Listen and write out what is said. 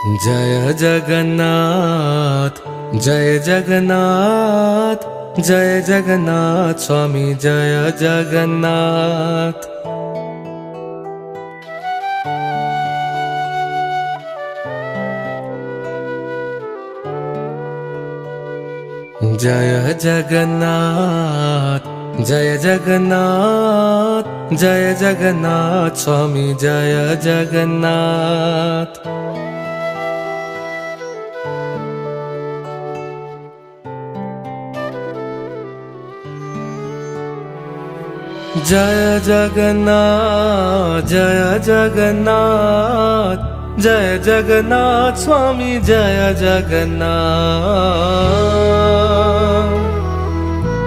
जय जगन्नाथ, जय जगन्नाथ, जय जगन्नाथ स्वामी, जय जगन्नाथ। जय जगन्नाथ, जय जगन्नाथ, जय जगन्नाथ स्वामी, जय जगन्नाथ। जय जगन्नाथ, जय जगन्नाथ, जय जगन्नाथ स्वामी, जय जगन्नाथ।